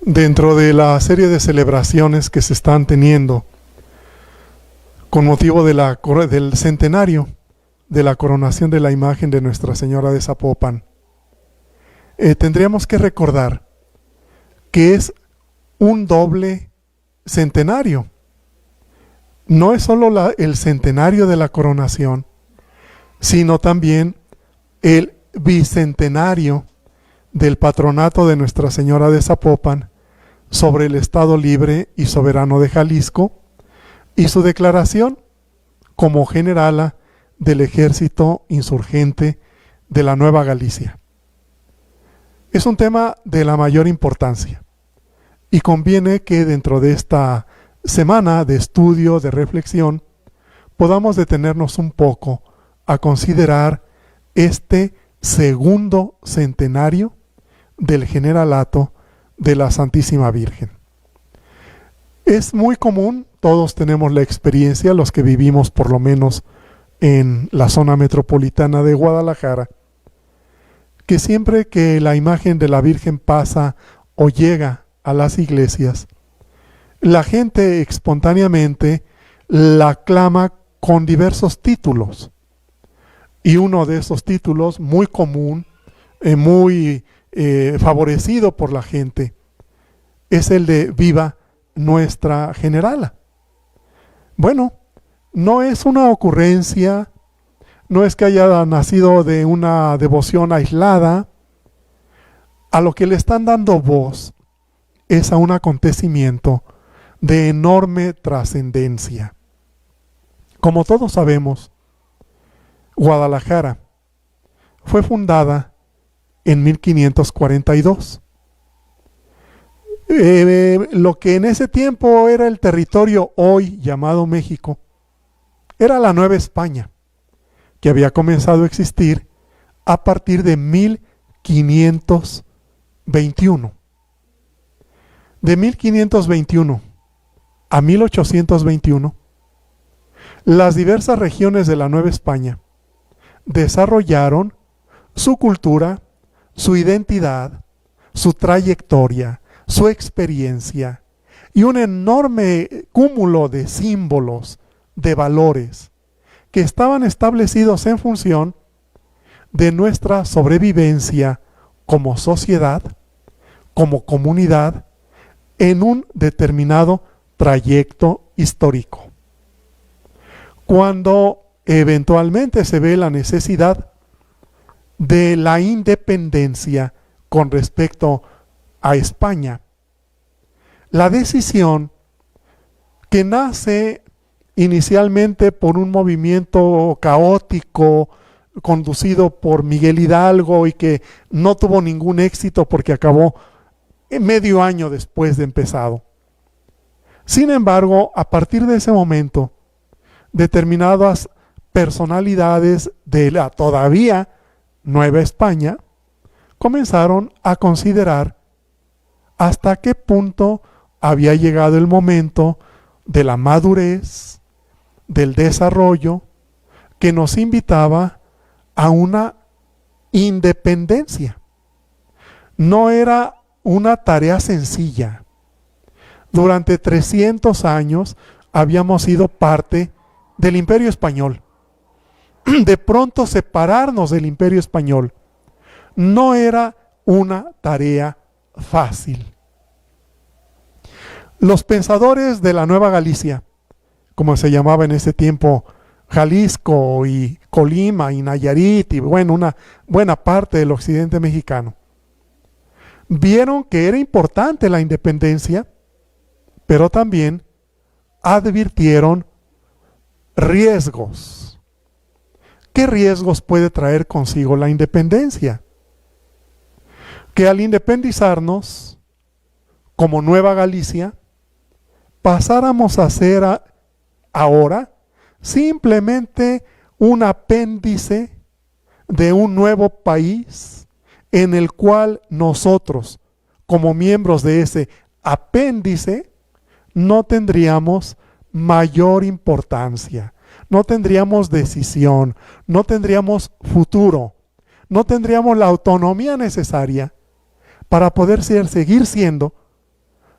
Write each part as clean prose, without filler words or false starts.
Dentro de la serie de celebraciones que se están teniendo con motivo del centenario de la coronación de la imagen de Nuestra Señora de Zapopan, tendríamos que recordar que es un doble centenario. No es solo el centenario de la coronación, sino también el bicentenario del patronato de Nuestra Señora de Zapopan sobre el Estado Libre y Soberano de Jalisco y su declaración como generala del ejército insurgente de la Nueva Galicia. Es un tema de la mayor importancia y conviene que dentro de esta semana de estudio, de reflexión, podamos detenernos un poco a considerar este segundo centenario del generalato de la Santísima Virgen. Es muy común, todos tenemos la experiencia, los que vivimos por lo menos en la zona metropolitana de Guadalajara, que siempre que la imagen de la Virgen pasa o llega a las iglesias, la gente espontáneamente la aclama con diversos títulos. Y uno de esos títulos muy común, muy favorecido por la gente, es el de Viva Nuestra Generala. Bueno, no es una ocurrencia, no es que haya nacido de una devoción aislada. A lo que le están dando voz es a un acontecimiento de enorme trascendencia. Como todos sabemos, Guadalajara fue fundada en 1542. Lo que en ese tiempo era el territorio hoy llamado México, era la Nueva España, que había comenzado a existir a partir de 1521. De 1521 a 1821, las diversas regiones de la Nueva España desarrollaron su cultura, su identidad, su trayectoria, su experiencia y un enorme cúmulo de símbolos, de valores que estaban establecidos en función de nuestra sobrevivencia como sociedad, como comunidad, en un determinado trayecto histórico. Cuando eventualmente se ve la necesidad de la independencia con respecto a España, la decisión que nace inicialmente por un movimiento caótico conducido por Miguel Hidalgo y que no tuvo ningún éxito porque acabó medio año después de empezado. Sin embargo, a partir de ese momento, determinadas personalidades de la todavía Nueva España comenzaron a considerar hasta qué punto había llegado el momento de la madurez, del desarrollo, que nos invitaba a una independencia. No era una tarea sencilla. Durante 300 años habíamos sido parte del Imperio Español. De pronto separarnos del Imperio Español no era una tarea fácil. Los pensadores de la Nueva Galicia, como se llamaba en ese tiempo Jalisco y Colima y Nayarit y bueno, una buena parte del occidente mexicano, vieron que era importante la independencia, pero también advirtieron riesgos. ¿Qué riesgos puede traer consigo la independencia? Que al independizarnos, como Nueva Galicia, pasáramos a ser ahora simplemente un apéndice de un nuevo país en el cual nosotros, como miembros de ese apéndice, no tendríamos mayor importancia, no tendríamos decisión, no tendríamos futuro, no tendríamos la autonomía necesaria para poder seguir siendo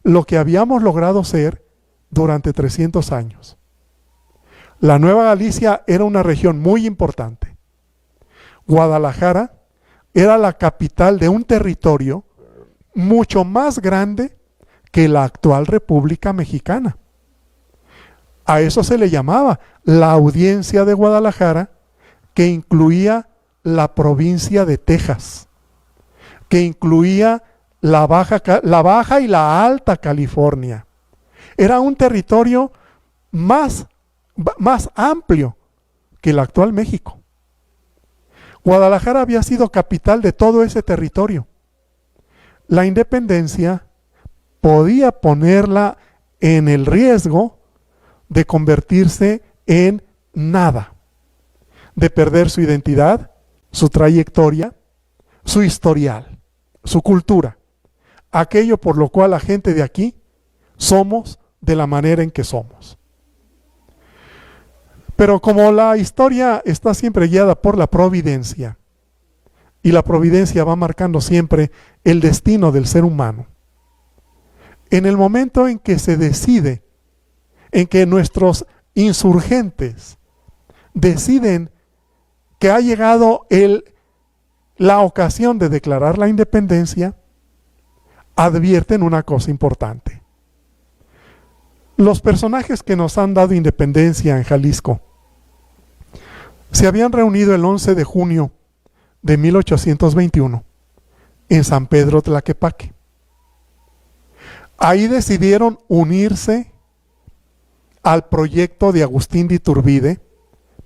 lo que habíamos logrado ser durante 300 años. La Nueva Galicia era una región muy importante. Guadalajara era la capital de un territorio mucho más grande que la actual República Mexicana. A eso se le llamaba la Audiencia de Guadalajara, que incluía la provincia de Texas, que incluía la Baja y la Alta California. Era un territorio más amplio que el actual México. Guadalajara había sido capital de todo ese territorio. La independencia podía ponerla en el riesgo de convertirse en nada, de perder su identidad, su trayectoria, su historial, su cultura, aquello por lo cual la gente de aquí somos de la manera en que somos. Pero como la historia está siempre guiada por la providencia, y la providencia va marcando siempre el destino del ser humano, en el momento en que se decide, en que nuestros insurgentes deciden que ha llegado la ocasión de declarar la independencia, advierten una cosa importante. Los personajes que nos han dado independencia en Jalisco se habían reunido el 11 de junio de 1821 en San Pedro Tlaquepaque. Ahí decidieron unirse al proyecto de Agustín de Iturbide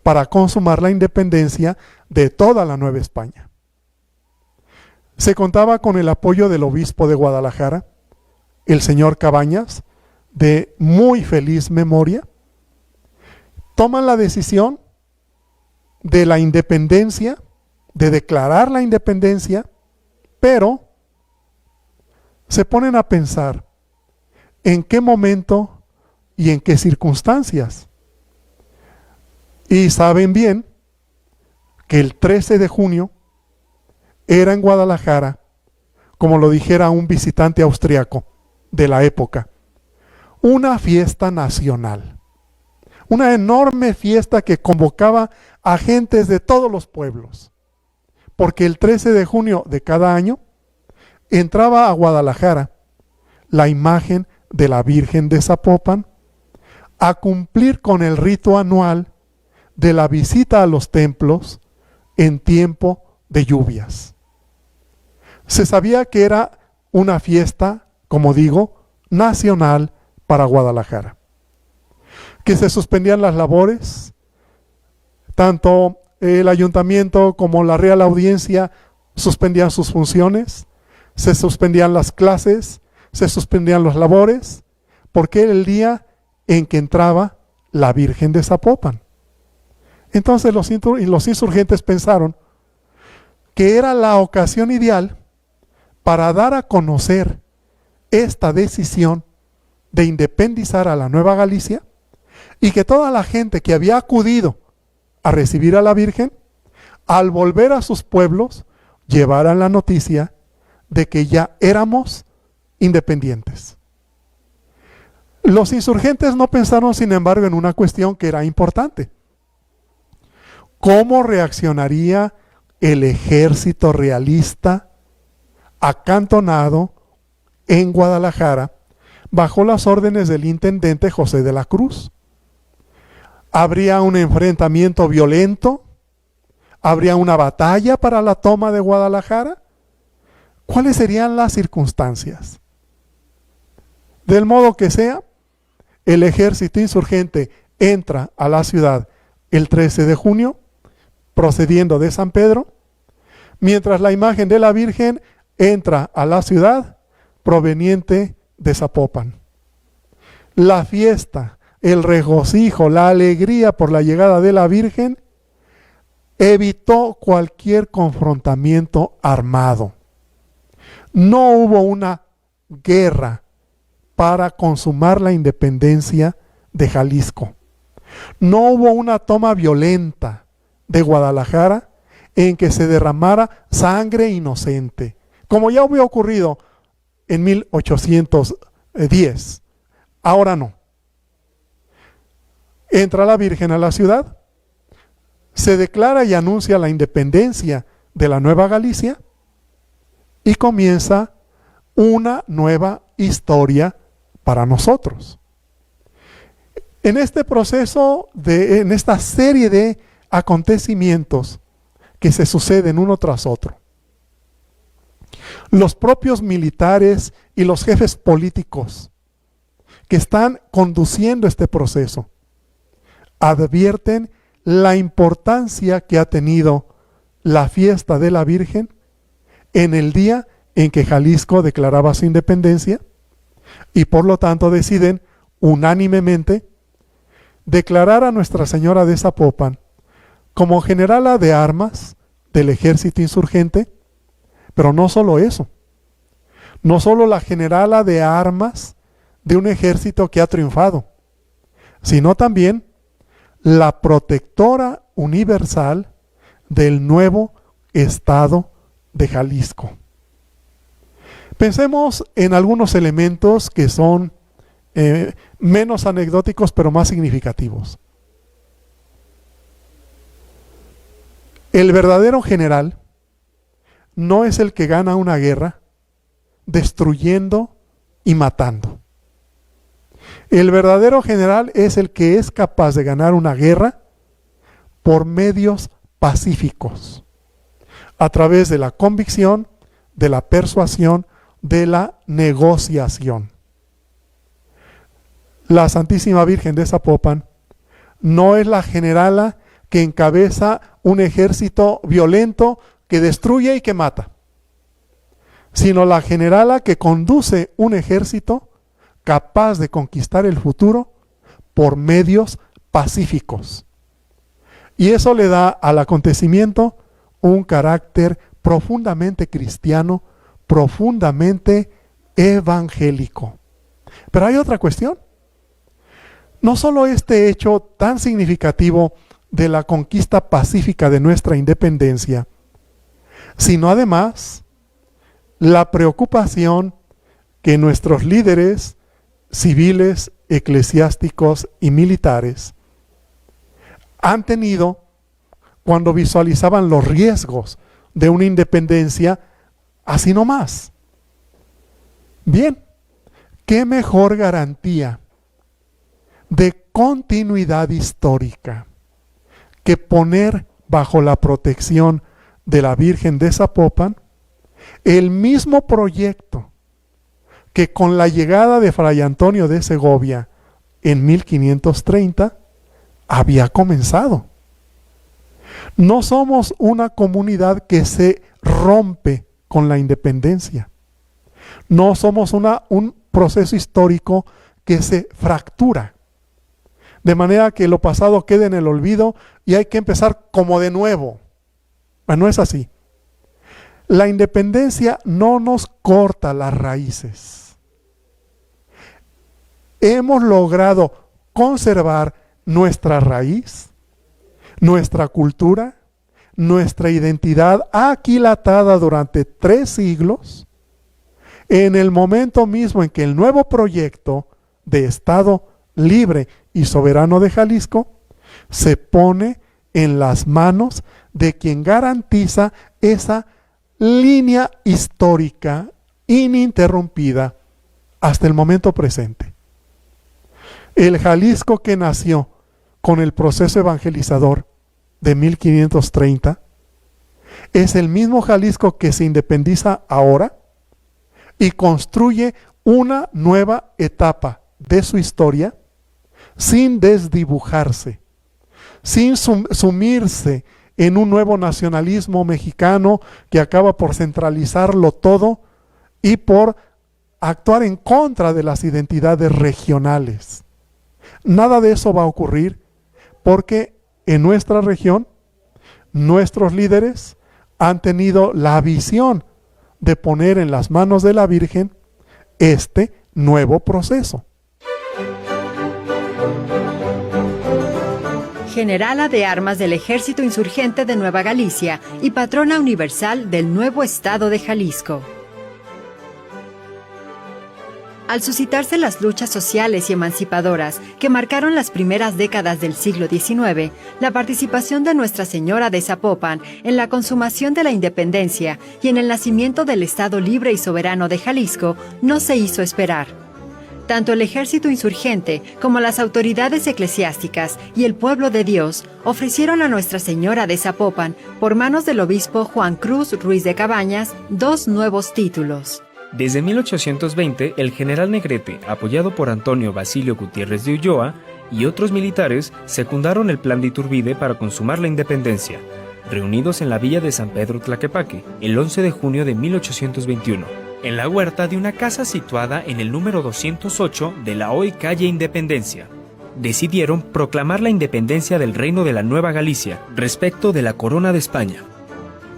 para consumar la independencia de toda la Nueva España. Se contaba con el apoyo del obispo de Guadalajara, el señor Cabañas, de muy feliz memoria. Toman la decisión de la independencia, de declarar la independencia, pero se ponen a pensar en qué momento y en qué circunstancias. Y saben bien que el 13 de junio era en Guadalajara, como lo dijera un visitante austriaco de la época, una fiesta nacional, una enorme fiesta que convocaba a gentes de todos los pueblos, porque el 13 de junio de cada año entraba a Guadalajara la imagen de la Virgen de Zapopan a cumplir con el rito anual de la visita a los templos en tiempo de lluvias. Se sabía que era una fiesta, como digo, nacional para Guadalajara, que se suspendían las labores, tanto el ayuntamiento como la Real Audiencia suspendían sus funciones, se suspendían las clases, se suspendían las labores, porque era el día en que entraba la Virgen de Zapopan. Entonces los insurgentes pensaron que era la ocasión ideal para dar a conocer esta decisión de independizar a la Nueva Galicia y que toda la gente que había acudido a recibir a la Virgen, al volver a sus pueblos, llevaran la noticia de que ya éramos independientes. Los insurgentes no pensaron, sin embargo, en una cuestión que era importante. ¿Cómo reaccionaría el ejército realista acantonado en Guadalajara bajo las órdenes del intendente José de la Cruz? ¿Habría un enfrentamiento violento? ¿Habría una batalla para la toma de Guadalajara? ¿Cuáles serían las circunstancias? Del modo que sea, el ejército insurgente entra a la ciudad el 13 de junio, procediendo de San Pedro, mientras la imagen de la Virgen entra a la ciudad proveniente de Zapopan. La fiesta, el regocijo, la alegría por la llegada de la Virgen evitó cualquier confrontamiento armado. No hubo una guerra para consumar la independencia de Jalisco. No hubo una toma violenta de Guadalajara en que se derramara sangre inocente, como ya había ocurrido en 1800 10. Ahora no. Entra la Virgen a la ciudad, se declara y anuncia la independencia de la Nueva Galicia y comienza una nueva historia para nosotros. En este proceso, en esta serie de acontecimientos que se suceden uno tras otro, los propios militares y los jefes políticos que están conduciendo este proceso advierten la importancia que ha tenido la fiesta de la Virgen en el día en que Jalisco declaraba su independencia, y por lo tanto deciden unánimemente declarar a Nuestra Señora de Zapopan como generala de armas del ejército insurgente. Pero no solo eso, no solo la generala de armas de un ejército que ha triunfado, sino también la protectora universal del nuevo estado de Jalisco. Pensemos en algunos elementos que son menos anecdóticos pero más significativos. El verdadero general no es el que gana una guerra destruyendo y matando. El verdadero general es el que es capaz de ganar una guerra por medios pacíficos, a través de la convicción, de la persuasión, de la negociación. La Santísima Virgen de Zapopan no es la generala que encabeza un ejército violento que destruye y que mata, sino la generala que conduce un ejército capaz de conquistar el futuro por medios pacíficos. Y eso le da al acontecimiento un carácter profundamente cristiano, profundamente evangélico. Pero hay otra cuestión. No solo este hecho tan significativo de la conquista pacífica de nuestra independencia, sino además la preocupación que nuestros líderes civiles, eclesiásticos y militares han tenido cuando visualizaban los riesgos de una independencia así nomás. Bien, ¿qué mejor garantía de continuidad histórica que poner bajo la protección de la Virgen de Zapopan el mismo proyecto que con la llegada de Fray Antonio de Segovia en 1530 había comenzado? No somos una comunidad que se rompe con la independencia. No somos un proceso histórico que se fractura, de manera que lo pasado quede en el olvido y hay que empezar como de nuevo. No es así. La independencia no nos corta las raíces. Hemos logrado conservar nuestra raíz, nuestra cultura, nuestra identidad aquilatada durante 3 siglos, en el momento mismo en que el nuevo proyecto de Estado libre y soberano de Jalisco se pone en las manos de quien garantiza esa línea histórica ininterrumpida hasta el momento presente. El Jalisco que nació con el proceso evangelizador de 1530 es el mismo Jalisco que se independiza ahora y construye una nueva etapa de su historia sin desdibujarse, sin sumirse en un nuevo nacionalismo mexicano que acaba por centralizarlo todo y por actuar en contra de las identidades regionales. Nada de eso va a ocurrir, porque en nuestra región nuestros líderes han tenido la visión de poner en las manos de la Virgen este nuevo proceso. Generala de armas del Ejército Insurgente de Nueva Galicia y patrona universal del nuevo estado de Jalisco. Al suscitarse las luchas sociales y emancipadoras que marcaron las primeras décadas del siglo XIX, la participación de Nuestra Señora de Zapopan en la consumación de la independencia y en el nacimiento del Estado Libre y Soberano de Jalisco no se hizo esperar. Tanto el ejército insurgente como las autoridades eclesiásticas y el pueblo de Dios ofrecieron a Nuestra Señora de Zapopan, por manos del obispo Juan Cruz Ruiz de Cabañas, 2 nuevos títulos. Desde 1820, el general Negrete, apoyado por Antonio Basilio Gutiérrez de Ulloa y otros militares, secundaron el plan de Iturbide para consumar la independencia, reunidos en la villa de San Pedro Tlaquepaque, el 11 de junio de 1821, en la huerta de una casa situada en el número 208 de la hoy calle Independencia. Decidieron proclamar la independencia del Reino de la Nueva Galicia respecto de la Corona de España.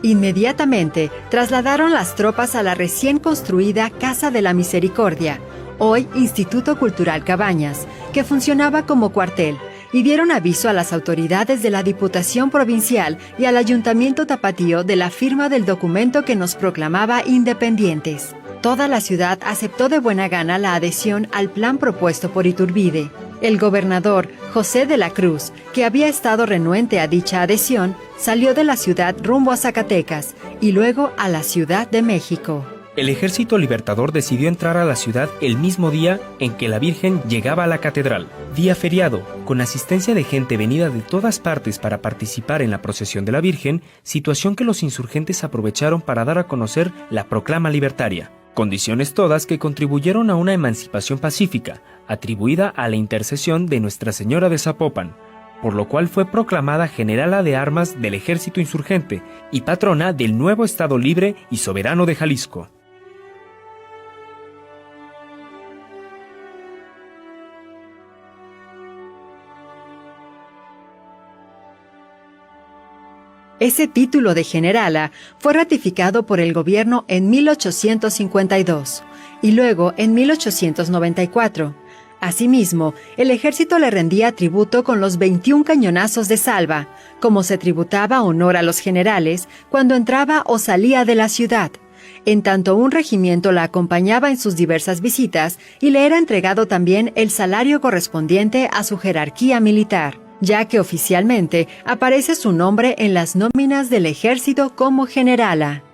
Inmediatamente trasladaron las tropas a la recién construida Casa de la Misericordia, hoy Instituto Cultural Cabañas, que funcionaba como cuartel, y dieron aviso a las autoridades de la Diputación Provincial y al Ayuntamiento Tapatío de la firma del documento que nos proclamaba independientes. Toda la ciudad aceptó de buena gana la adhesión al plan propuesto por Iturbide. El gobernador José de la Cruz, que había estado renuente a dicha adhesión, salió de la ciudad rumbo a Zacatecas y luego a la Ciudad de México. El Ejército Libertador decidió entrar a la ciudad el mismo día en que la Virgen llegaba a la catedral, día feriado, con asistencia de gente venida de todas partes para participar en la procesión de la Virgen, situación que los insurgentes aprovecharon para dar a conocer la proclama libertaria. Condiciones todas que contribuyeron a una emancipación pacífica, atribuida a la intercesión de Nuestra Señora de Zapopan, por lo cual fue proclamada generala de armas del ejército insurgente y patrona del nuevo Estado Libre y Soberano de Jalisco. Ese título de generala fue ratificado por el gobierno en 1852 y luego en 1894. Asimismo, el ejército le rendía tributo con los 21 cañonazos de salva, como se tributaba honor a los generales cuando entraba o salía de la ciudad, en tanto un regimiento la acompañaba en sus diversas visitas y le era entregado también el salario correspondiente a su jerarquía militar, ya que oficialmente aparece su nombre en las nóminas del ejército como generala.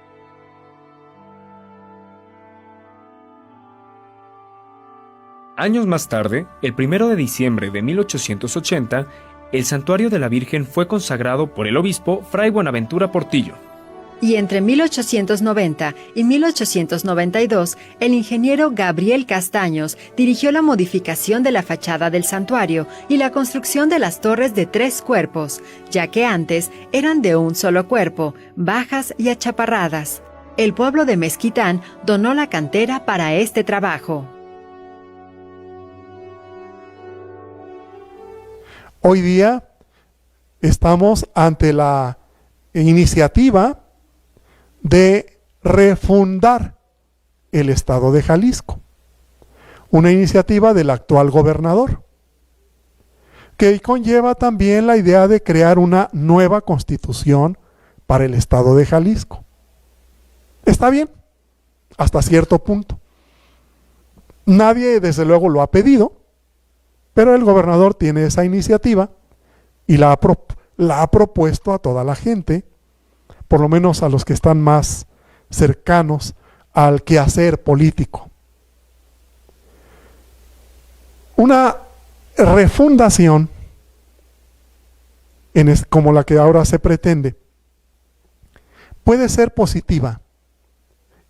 Años más tarde, el 1 de diciembre de 1880, el Santuario de la Virgen fue consagrado por el obispo Fray Buenaventura Portillo. Y entre 1890 y 1892, el ingeniero Gabriel Castaños dirigió la modificación de la fachada del santuario y la construcción de las torres de 3 cuerpos, ya que antes eran de un solo cuerpo, bajas y achaparradas. El pueblo de Mezquitán donó la cantera para este trabajo. Hoy día estamos ante la iniciativa de refundar el estado de Jalisco, una iniciativa del actual gobernador, que conlleva también la idea de crear una nueva constitución para el estado de Jalisco. Está bien, hasta cierto punto. Nadie desde luego lo ha pedido, pero el gobernador tiene esa iniciativa y la ha propuesto a toda la gente, por lo menos a los que están más cercanos al quehacer político. Una refundación, como la que ahora se pretende, puede ser positiva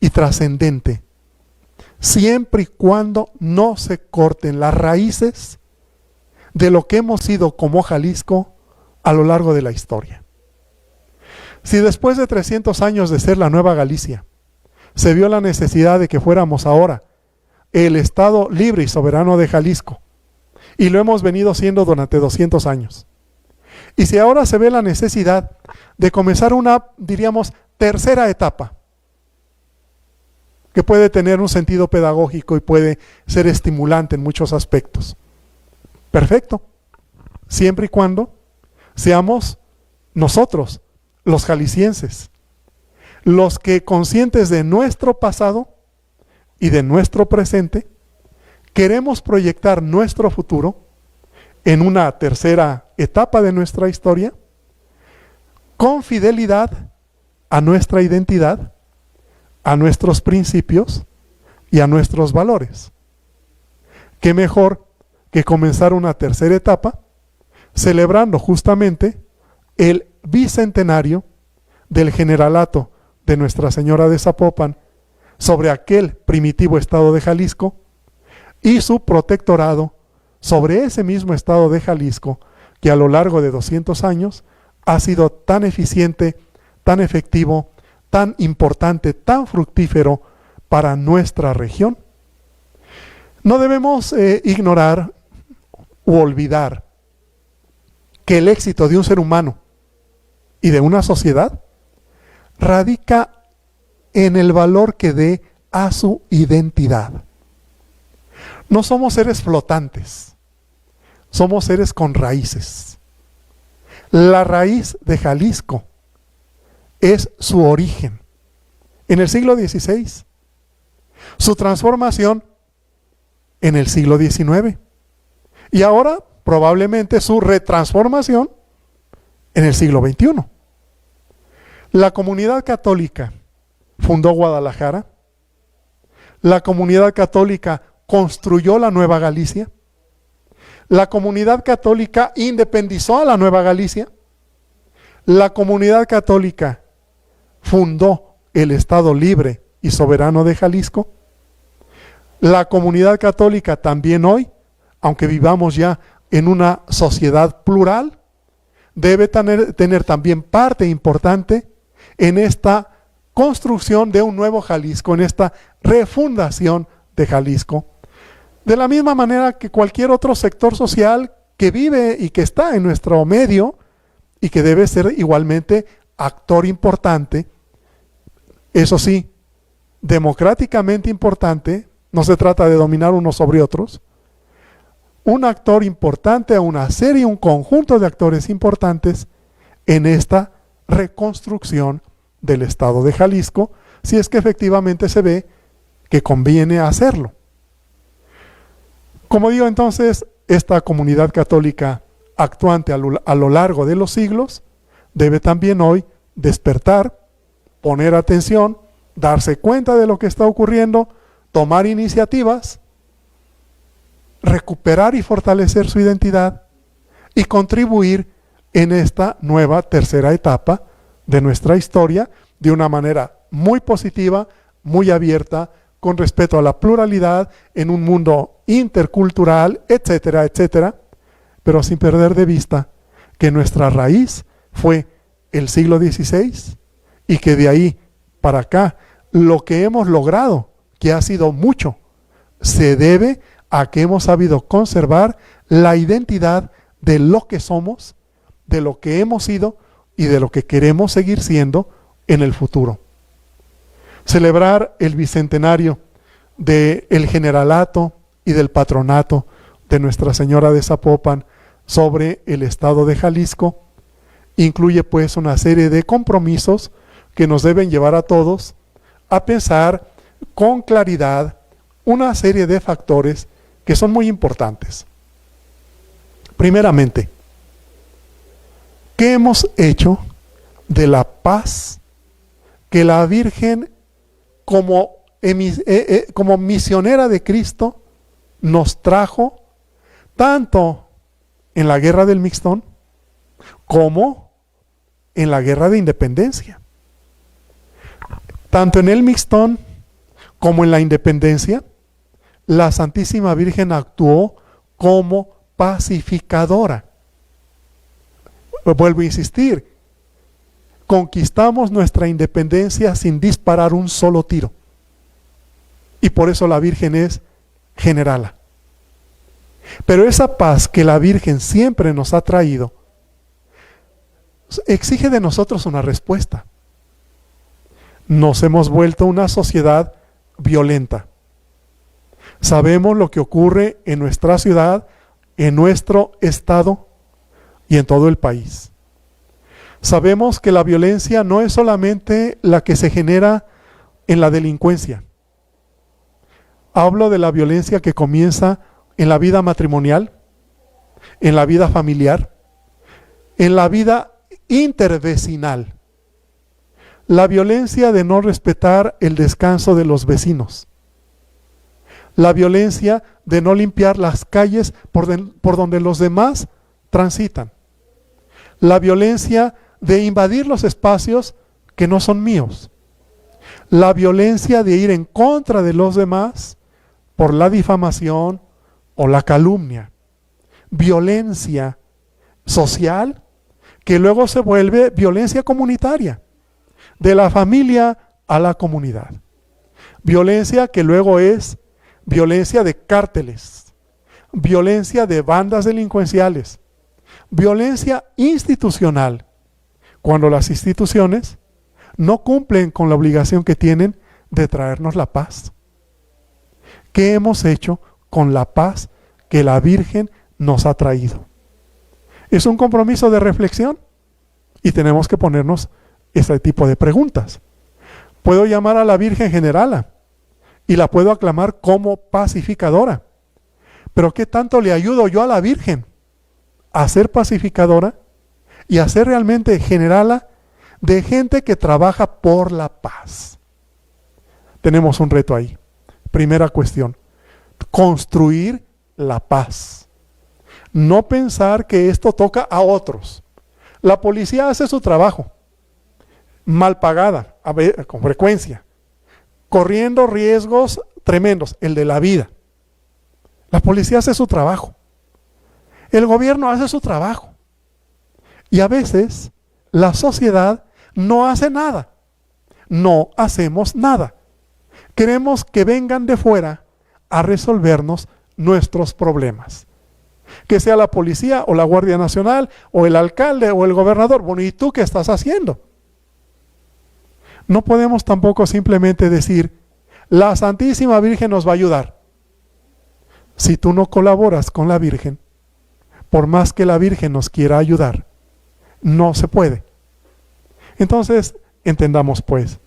y trascendente, siempre y cuando no se corten las raíces de lo que hemos sido como Jalisco a lo largo de la historia. Si después de 300 años de ser la Nueva Galicia, se vio la necesidad de que fuéramos ahora el Estado Libre y Soberano de Jalisco, y lo hemos venido siendo durante 200 años, y si ahora se ve la necesidad de comenzar una, diríamos, tercera etapa, que puede tener un sentido pedagógico y puede ser estimulante en muchos aspectos, perfecto, siempre y cuando seamos nosotros, los jaliscienses, los que conscientes de nuestro pasado y de nuestro presente, queremos proyectar nuestro futuro en una tercera etapa de nuestra historia con fidelidad a nuestra identidad, a nuestros principios y a nuestros valores. ¿Qué mejor que comenzar una tercera etapa celebrando justamente el bicentenario del generalato de Nuestra Señora de Zapopan sobre aquel primitivo estado de Jalisco y su protectorado sobre ese mismo estado de Jalisco que a lo largo de 200 años ha sido tan eficiente, tan efectivo, tan importante, tan fructífero para nuestra región? No debemos ignorar u olvidar que el éxito de un ser humano y de una sociedad radica en el valor que dé a su identidad. No somos seres flotantes, somos seres con raíces. La raíz de Jalisco es su origen en el siglo XVI, su transformación en el siglo XIX y ahora probablemente su retransformación en el siglo XXI. La comunidad católica fundó Guadalajara, la comunidad católica construyó la Nueva Galicia, la comunidad católica independizó a la Nueva Galicia, la comunidad católica fundó el Estado libre y soberano de Jalisco. La comunidad católica también hoy, aunque vivamos ya en una sociedad plural, debe tener también parte importante en esta construcción de un nuevo Jalisco, en esta refundación de Jalisco. De la misma manera que cualquier otro sector social que vive y que está en nuestro medio y que debe ser igualmente actor importante, eso sí, democráticamente importante, no se trata de dominar unos sobre otros, un actor importante, una serie, un conjunto de actores importantes en esta reconstrucción del Estado de Jalisco, si es que efectivamente se ve que conviene hacerlo. Como digo, entonces, esta comunidad católica actuante a lo largo de los siglos debe también hoy despertar, poner atención, darse cuenta de lo que está ocurriendo, tomar iniciativas, recuperar y fortalecer su identidad y contribuir en esta nueva tercera etapa de nuestra historia de una manera muy positiva, muy abierta, con respeto a la pluralidad en un mundo intercultural, etcétera, etcétera, pero sin perder de vista que nuestra raíz fue el siglo XVI y que de ahí para acá lo que hemos logrado, que ha sido mucho, se debe a que hemos sabido conservar la identidad de lo que somos, de lo que hemos sido y de lo que queremos seguir siendo en el futuro. Celebrar el bicentenario del generalato y del patronato de Nuestra Señora de Zapopan sobre el estado de Jalisco incluye pues una serie de compromisos que nos deben llevar a todos a pensar con claridad una serie de factores que son muy importantes. Primeramente, ¿qué hemos hecho de la paz que la Virgen como misionera de Cristo nos trajo tanto en la guerra del Mixtón como en la guerra de independencia? Tanto en el Mixtón como en la independencia, la Santísima Virgen actuó como pacificadora. Vuelvo a insistir, conquistamos nuestra independencia sin disparar un solo tiro. Y por eso la Virgen es generala. Pero esa paz que la Virgen siempre nos ha traído, exige de nosotros una respuesta. Nos hemos vuelto una sociedad violenta. Sabemos lo que ocurre en nuestra ciudad, en nuestro estado y en todo el país. Sabemos que la violencia no es solamente la que se genera en la delincuencia. Hablo de la violencia que comienza en la vida matrimonial, en la vida familiar, en la vida intervecinal. La violencia de no respetar el descanso de los vecinos. La violencia de no limpiar las calles por donde los demás transitan. La violencia de invadir los espacios que no son míos. La violencia de ir en contra de los demás por la difamación o la calumnia. Violencia social que luego se vuelve violencia comunitaria, de la familia a la comunidad. Violencia que luego es violencia de cárteles, violencia de bandas delincuenciales, violencia institucional, cuando las instituciones no cumplen con la obligación que tienen de traernos la paz. ¿Qué hemos hecho con la paz que la Virgen nos ha traído? Es un compromiso de reflexión y tenemos que ponernos este tipo de preguntas. Puedo llamar a la Virgen Generala y la puedo aclamar como pacificadora, pero ¿qué tanto le ayudo yo a la Virgen a ser pacificadora y a ser realmente generala de gente que trabaja por la paz? Tenemos un reto ahí. Primera cuestión, construir la paz. No pensar que esto toca a otros. La policía hace su trabajo, mal pagada, con frecuencia, corriendo riesgos tremendos, el de la vida. La policía hace su trabajo. El gobierno hace su trabajo. Y a veces la sociedad no hace nada. No hacemos nada. Queremos que vengan de fuera a resolvernos nuestros problemas. Que sea la policía o la Guardia Nacional o el alcalde o el gobernador. Bueno, ¿y tú qué estás haciendo? No podemos tampoco simplemente decir, la Santísima Virgen nos va a ayudar. Si tú no colaboras con la Virgen, por más que la Virgen nos quiera ayudar, no se puede. Entonces, entendamos pues,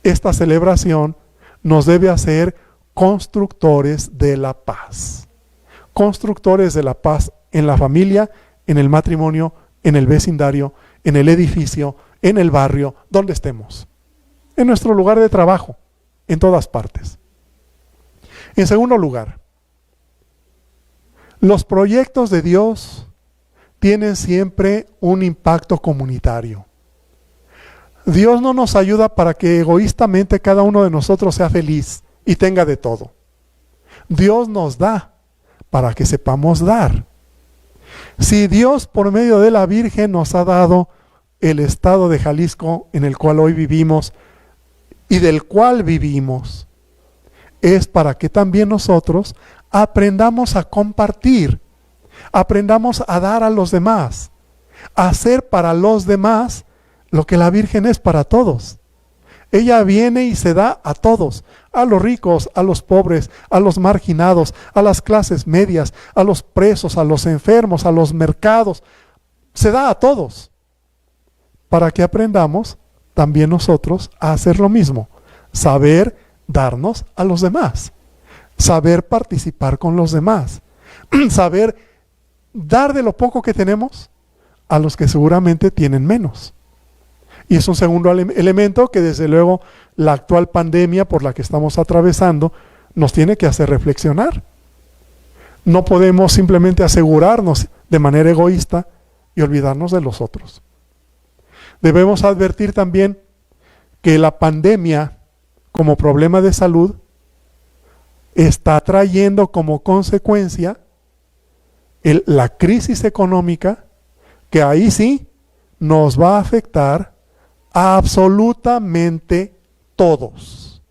esta celebración nos debe hacer constructores de la paz. Constructores de la paz en la familia, en el matrimonio, en el vecindario, en el edificio, en el barrio, donde estemos. En nuestro lugar de trabajo, en todas partes. En segundo lugar, los proyectos de Dios tienen siempre un impacto comunitario. Dios no nos ayuda para que egoístamente cada uno de nosotros sea feliz y tenga de todo. Dios nos da para que sepamos dar. Si Dios por medio de la Virgen nos ha dado el estado de Jalisco en el cual hoy vivimos y del cual vivimos, es para que también nosotros aprendamos a compartir, aprendamos a dar a los demás, a hacer para los demás lo que la Virgen es para todos. Ella viene y se da a todos, a los ricos, a los pobres, a los marginados, a las clases medias, a los presos, a los enfermos, a los mercados. Se da a todos, para que aprendamos también nosotros a hacer lo mismo, saber darnos a los demás, saber participar con los demás, saber dar de lo poco que tenemos a los que seguramente tienen menos. Y es un segundo elemento que desde luego la actual pandemia por la que estamos atravesando nos tiene que hacer reflexionar. No podemos simplemente asegurarnos de manera egoísta y olvidarnos de los otros. Debemos advertir también que la pandemia como problema de salud está trayendo como consecuencia la crisis económica, que ahí sí nos va a afectar a absolutamente todos.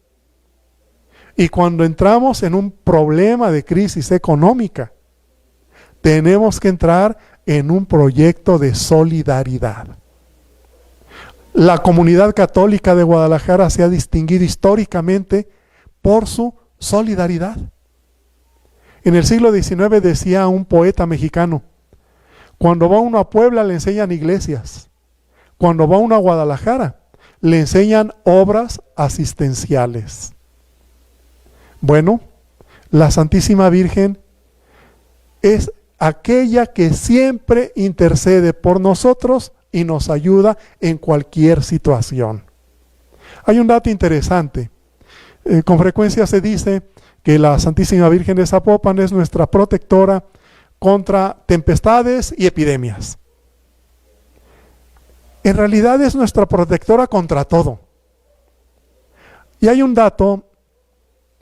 Y cuando entramos en un problema de crisis económica, tenemos que entrar en un proyecto de solidaridad. La comunidad católica de Guadalajara se ha distinguido históricamente por su solidaridad. En el siglo XIX decía un poeta mexicano, cuando va uno a Puebla le enseñan iglesias, cuando va uno a Guadalajara le enseñan obras asistenciales. Bueno, La Santísima Virgen es aquella que siempre intercede por nosotros y nos ayuda en cualquier situación. Hay un dato interesante. Con frecuencia se dice que la Santísima Virgen de Zapopan es nuestra protectora contra tempestades y epidemias. En realidad es nuestra protectora contra todo. Y hay un dato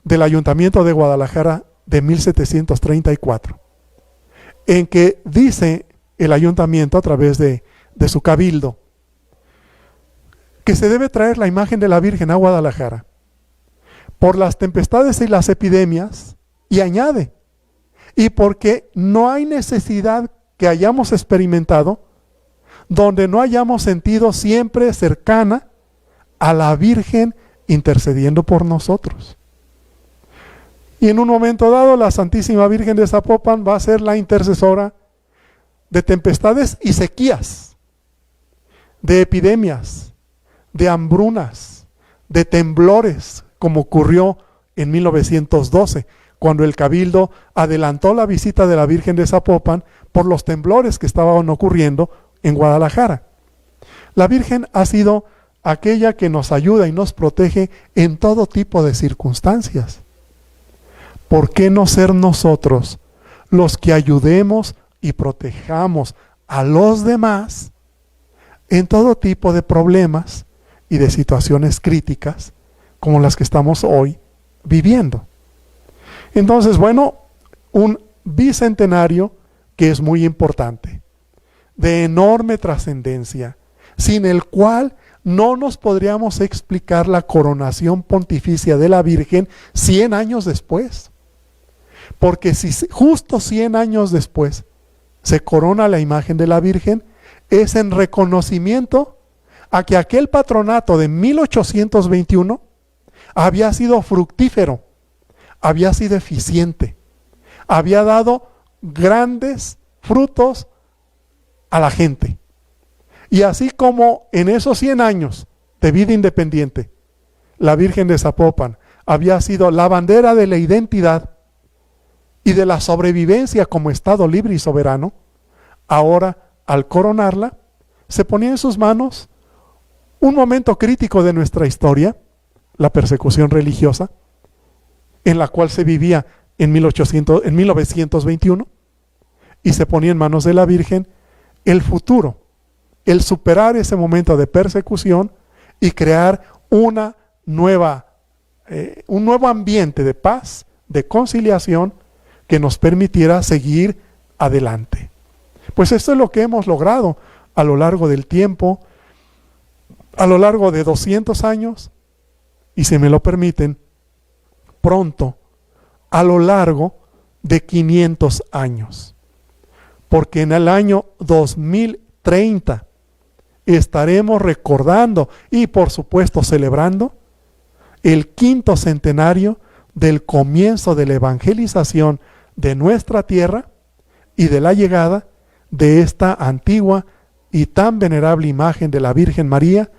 del Ayuntamiento de Guadalajara de 1734, en que dice el ayuntamiento a través de su cabildo que se debe traer la imagen de la Virgen a Guadalajara por las tempestades y las epidemias, y añade, y porque no hay necesidad que hayamos experimentado donde no hayamos sentido siempre cercana a la Virgen intercediendo por nosotros. Y en un momento dado la Santísima Virgen de Zapopan va a ser la intercesora de tempestades y sequías, de epidemias, de hambrunas, de temblores, como ocurrió en 1912, cuando el Cabildo adelantó la visita de la Virgen de Zapopan por los temblores que estaban ocurriendo en Guadalajara. La Virgen ha sido aquella que nos ayuda y nos protege en todo tipo de circunstancias. ¿Por qué no ser nosotros los que ayudemos y protejamos a los demás en todo tipo de problemas y de situaciones críticas como las que estamos hoy viviendo? Entonces, bueno, un bicentenario que es muy importante, de enorme trascendencia, sin el cual no nos podríamos explicar la coronación pontificia de la Virgen 100 años después. Porque si justo 100 años después se corona la imagen de la Virgen, es en reconocimiento a que aquel patronato de 1821 había sido fructífero, había sido eficiente, había dado grandes frutos a la gente. Y así como en esos 100 años de vida independiente, la Virgen de Zapopan había sido la bandera de la identidad y de la sobrevivencia como Estado libre y soberano, ahora, al coronarla, se ponía en sus manos un momento crítico de nuestra historia, la persecución religiosa, en la cual se vivía en 1921, y se ponía en manos de la Virgen el futuro, el superar ese momento de persecución y crear un nuevo ambiente de paz, de conciliación, que nos permitiera seguir adelante. Pues esto es lo que hemos logrado a lo largo del tiempo, a lo largo de 200 años, y si me lo permiten, pronto, a lo largo de 500 años. Porque en el año 2030 estaremos recordando y por supuesto celebrando el 5º centenario del comienzo de la evangelización de nuestra tierra y de la llegada de esta antigua y tan venerable imagen de la Virgen María,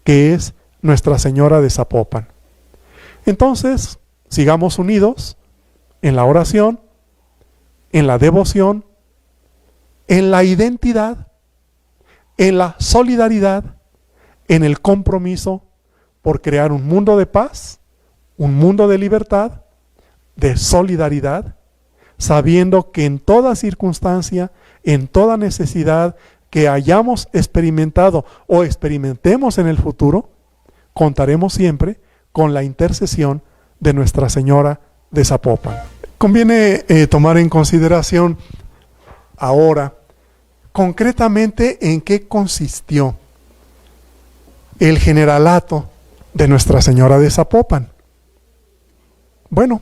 que es Nuestra Señora de Zapopan. Entonces, sigamos unidos en la oración, en la devoción, en la identidad, en la solidaridad, en el compromiso por crear un mundo de paz, un mundo de libertad, de solidaridad, sabiendo que en toda circunstancia, en toda necesidad que hayamos experimentado o experimentemos en el futuro, contaremos siempre con la intercesión de Nuestra Señora de Zapopan. Conviene tomar en consideración ahora concretamente en qué consistió el generalato de Nuestra Señora de Zapopan. Bueno,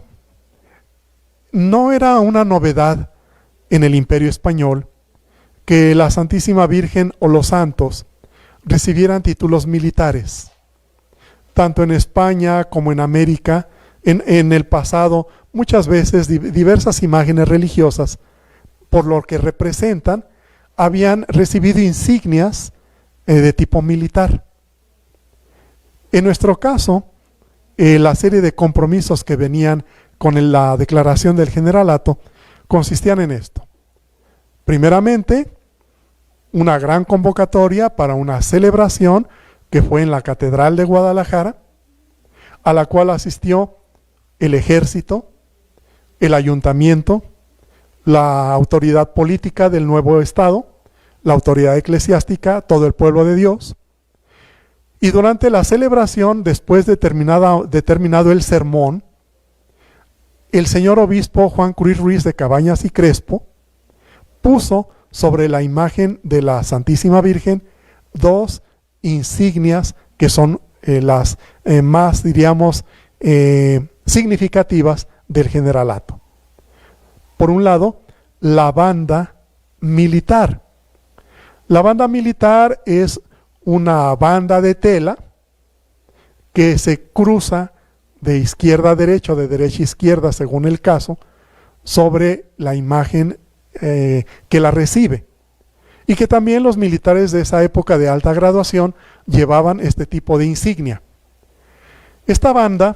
no era una novedad en el Imperio Español que la Santísima Virgen o los santos recibieran títulos militares. Tanto en España como en América, en el pasado, muchas veces diversas imágenes religiosas, por lo que representan, habían recibido insignias de tipo militar. En nuestro caso, la serie de compromisos que venían con la declaración del generalato consistían en esto. Primeramente, una gran convocatoria para una celebración que fue en la Catedral de Guadalajara, a la cual asistió el ejército, el ayuntamiento, la autoridad política del nuevo estado, la autoridad eclesiástica, todo el pueblo de Dios. Y durante la celebración, después de terminado el sermón, el señor obispo Juan Cruz Ruiz de Cabañas y Crespo puso sobre la imagen de la Santísima Virgen dos insignias que son las más, diríamos, significativas del generalato. Por un lado, la banda militar. La banda militar es una banda de tela que se cruza de izquierda a derecha o de derecha a izquierda, según el caso, sobre la imagen que la recibe. Y que también los militares de esa época de alta graduación llevaban este tipo de insignia. Esta banda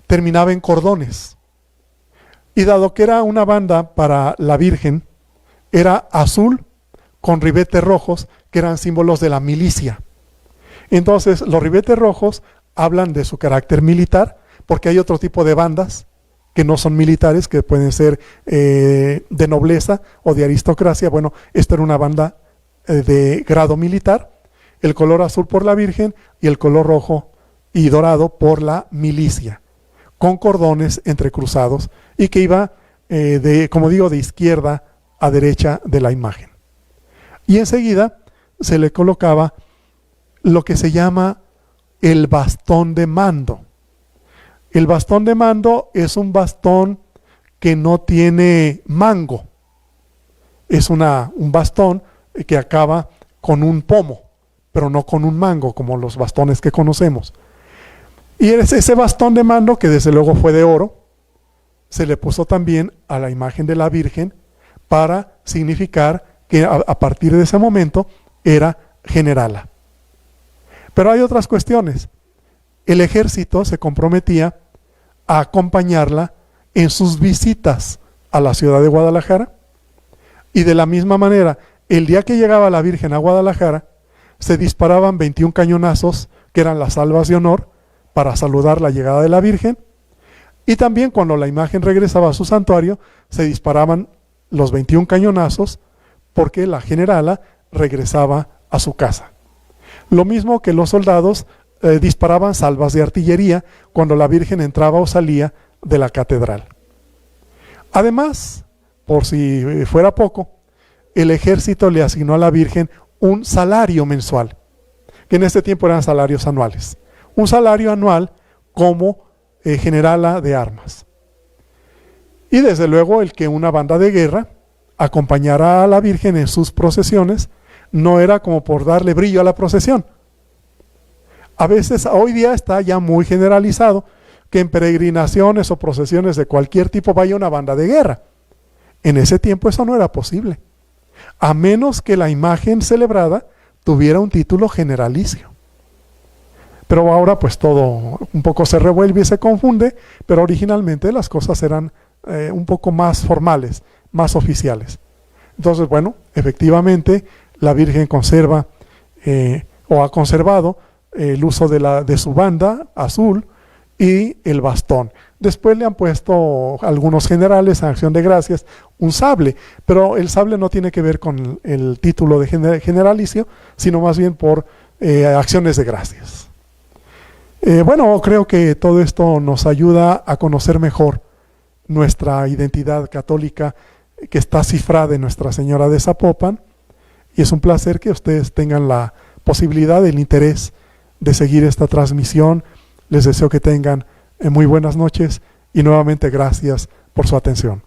terminaba en cordones. Y dado que era una banda para la Virgen, era azul con ribetes rojos, que eran símbolos de la milicia. Entonces, los ribetes rojos hablan de su carácter militar, porque hay otro tipo de bandas que no son militares, que pueden ser de nobleza o de aristocracia. Bueno, esta era una banda de grado militar, el color azul por la Virgen y el color rojo y dorado por la milicia, con cordones entrecruzados y que iba, como digo, de izquierda a derecha de la imagen. Y enseguida se le colocaba lo que se llama el bastón de mando. El bastón de mando es un bastón que no tiene mango. Es un bastón que acaba con un pomo, pero no con un mango, como los bastones que conocemos. Y es ese bastón de mando, que desde luego fue de oro, se le puso también a la imagen de la Virgen para significar que a partir de ese momento era generala. Pero hay otras cuestiones. El ejército se comprometía a acompañarla en sus visitas a la ciudad de Guadalajara, y de la misma manera, el día que llegaba la Virgen a Guadalajara, se disparaban 21 cañonazos, que eran las salvas de honor, para saludar la llegada de la Virgen, y también cuando la imagen regresaba a su santuario, se disparaban los 21 cañonazos, porque la generala regresaba a su casa. Lo mismo que los soldados disparaban salvas de artillería cuando la Virgen entraba o salía de la catedral. Además, por si fuera poco, el ejército le asignó a la Virgen un salario mensual, que en este tiempo eran salarios anuales. Un salario anual como generala de armas. Y desde luego el que una banda de guerra acompañara a la Virgen en sus procesiones no era como por darle brillo a la procesión. A veces, hoy día está ya muy generalizado que en peregrinaciones o procesiones de cualquier tipo vaya una banda de guerra. En ese tiempo eso no era posible, a menos que la imagen celebrada tuviera un título generalicio. Pero ahora pues todo un poco se revuelve y se confunde, pero originalmente las cosas eran un poco más formales, más oficiales. Entonces, bueno, efectivamente la Virgen conserva o ha conservado el uso de su banda azul y el bastón. Después le han puesto algunos generales en acción de gracias un sable, pero el sable no tiene que ver con el título de generalicio, sino más bien por acciones de gracias. Bueno, creo que todo esto nos ayuda a conocer mejor nuestra identidad católica, que está cifrada en Nuestra Señora de Zapopan, y es un placer que ustedes tengan la posibilidad, el interés de seguir esta transmisión. Les deseo que tengan muy buenas noches y nuevamente gracias por su atención.